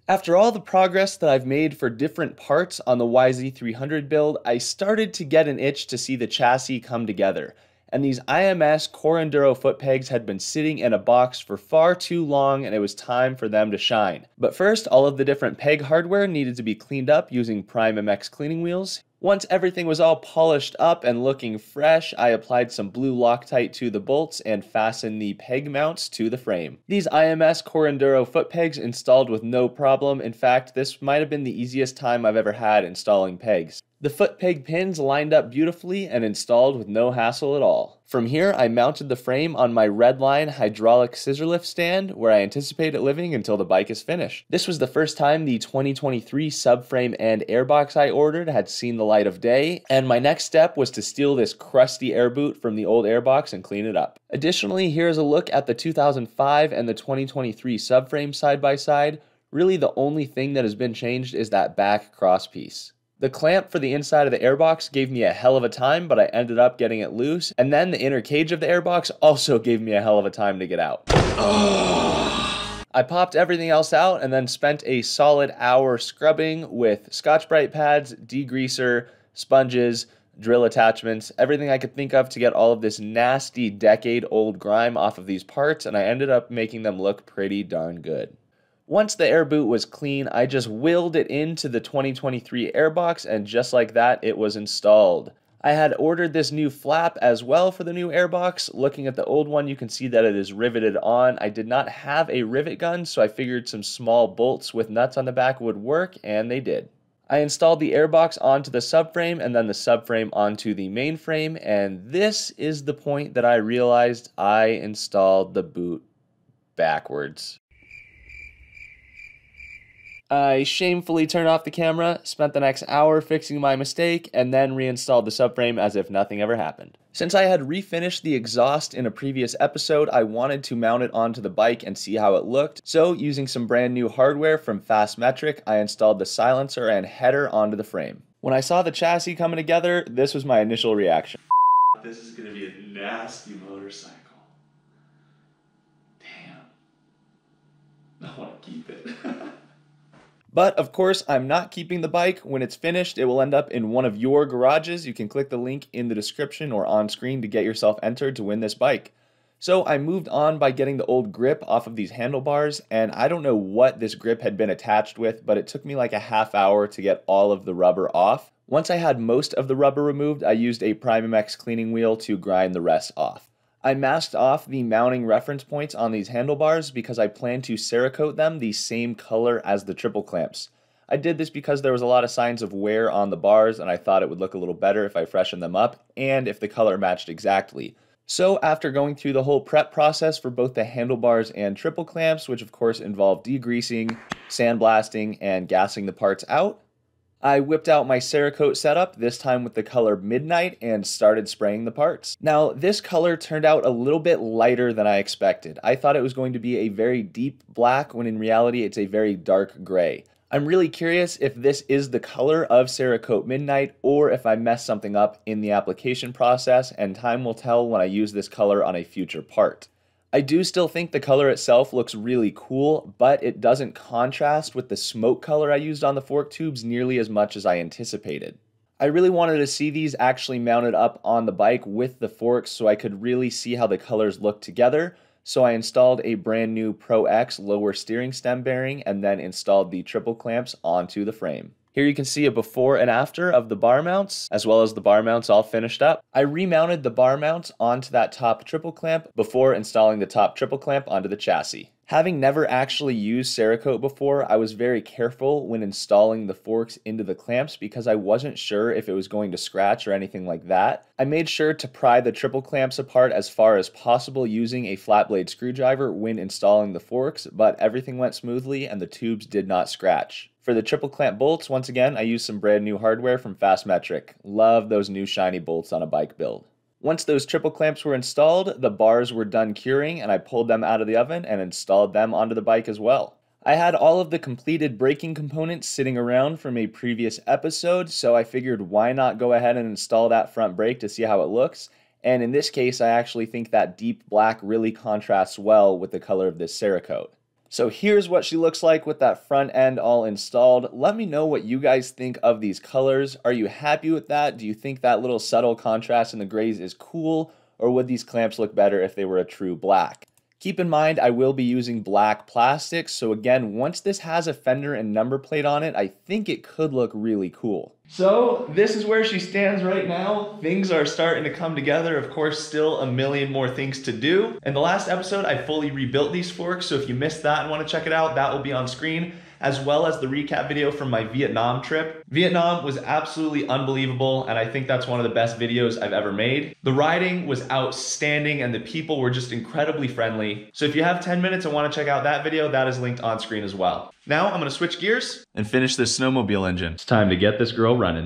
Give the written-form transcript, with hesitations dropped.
After all the progress that I've made for different parts on the YZ300 build, I started to get an itch to see the chassis come together. And these IMS Core Enduro foot pegs had been sitting in a box for far too long, and it was time for them to shine. But first, all of the different peg hardware needed to be cleaned up using Prime MX cleaning wheels. Once everything was all polished up and looking fresh, I applied some blue Loctite to the bolts and fastened the peg mounts to the frame. These IMS Core Enduro foot pegs installed with no problem. In fact, this might have been the easiest time I've ever had installing pegs. The foot peg pins lined up beautifully and installed with no hassle at all. From here, I mounted the frame on my Redline hydraulic scissor lift stand, where I anticipate it living until the bike is finished. This was the first time the 2023 subframe and airbox I ordered had seen the light of day, and my next step was to steal this crusty air boot from the old airbox and clean it up. Additionally, here's a look at the 2005 and the 2023 subframe side by side. Really, the only thing that has been changed is that back cross piece. The clamp for the inside of the airbox gave me a hell of a time, but I ended up getting it loose. And then the inner cage of the airbox also gave me a hell of a time to get out. I popped everything else out and then spent a solid hour scrubbing with Scotch-Brite pads, degreaser, sponges, drill attachments, everything I could think of to get all of this nasty decade-old grime off of these parts, and I ended up making them look pretty darn good. Once the air boot was clean, I just willed it into the 2023 airbox, and just like that, it was installed. I had ordered this new flap as well for the new airbox. Looking at the old one, you can see that it is riveted on. I did not have a rivet gun, so I figured some small bolts with nuts on the back would work, and they did. I installed the airbox onto the subframe and then the subframe onto the main frame, and this is the point that I realized I installed the boot backwards. I shamefully turned off the camera, spent the next hour fixing my mistake, and then reinstalled the subframe as if nothing ever happened. Since I had refinished the exhaust in a previous episode, I wanted to mount it onto the bike and see how it looked. So, using some brand new hardware from Fastmetric, I installed the silencer and header onto the frame. When I saw the chassis coming together, this was my initial reaction. This is gonna be a nasty motorcycle. Damn. I wanna keep it. But, of course, I'm not keeping the bike. When it's finished, it will end up in one of your garages. You can click the link in the description or on screen to get yourself entered to win this bike. So I moved on by getting the old grip off of these handlebars, and I don't know what this grip had been attached with, but it took me like a half hour to get all of the rubber off. Once I had most of the rubber removed, I used a Prime MX cleaning wheel to grind the rest off. I masked off the mounting reference points on these handlebars because I plan to Cerakote them the same color as the triple clamps. I did this because there was a lot of signs of wear on the bars, and I thought it would look a little better if I freshened them up and if the color matched exactly. So after going through the whole prep process for both the handlebars and triple clamps, which of course involved degreasing, sandblasting, and gassing the parts out, I whipped out my Cerakote setup, this time with the color Midnight, and started spraying the parts. Now, this color turned out a little bit lighter than I expected. I thought it was going to be a very deep black, when in reality it's a very dark gray. I'm really curious if this is the color of Cerakote Midnight, or if I messed something up in the application process, and time will tell when I use this color on a future part. I do still think the color itself looks really cool, but it doesn't contrast with the smoke color I used on the fork tubes nearly as much as I anticipated. I really wanted to see these actually mounted up on the bike with the forks so I could really see how the colors look together, so I installed a brand new Pro X lower steering stem bearing and then installed the triple clamps onto the frame. Here you can see a before and after of the bar mounts, as well as the bar mounts all finished up. I remounted the bar mounts onto that top triple clamp before installing the top triple clamp onto the chassis. Having never actually used Cerakote before, I was very careful when installing the forks into the clamps because I wasn't sure if it was going to scratch or anything like that. I made sure to pry the triple clamps apart as far as possible using a flat blade screwdriver when installing the forks, but everything went smoothly and the tubes did not scratch. For the triple clamp bolts, once again, I used some brand new hardware from Fastmetric. Love those new shiny bolts on a bike build. Once those triple clamps were installed, the bars were done curing and I pulled them out of the oven and installed them onto the bike as well. I had all of the completed braking components sitting around from a previous episode, so I figured why not go ahead and install that front brake to see how it looks. And in this case, I actually think that deep black really contrasts well with the color of this Cerakote. So here's what she looks like with that front end all installed. Let me know what you guys think of these colors. Are you happy with that? Do you think that little subtle contrast in the grays is cool, or would these clamps look better if they were a true black? Keep in mind, I will be using black plastic, so again, once this has a fender and number plate on it, I think it could look really cool. So this is where she stands right now. Things are starting to come together. Of course, still a million more things to do. In the last episode, I fully rebuilt these forks, so if you missed that and want to check it out, that will be on screen, as well as the recap video from my Vietnam trip. Vietnam was absolutely unbelievable, and I think that's one of the best videos I've ever made. The riding was outstanding, and the people were just incredibly friendly. So if you have 10 minutes and want to check out that video, that is linked on screen as well. Now I'm gonna switch gears and finish this snowmobile engine. It's time to get this girl running.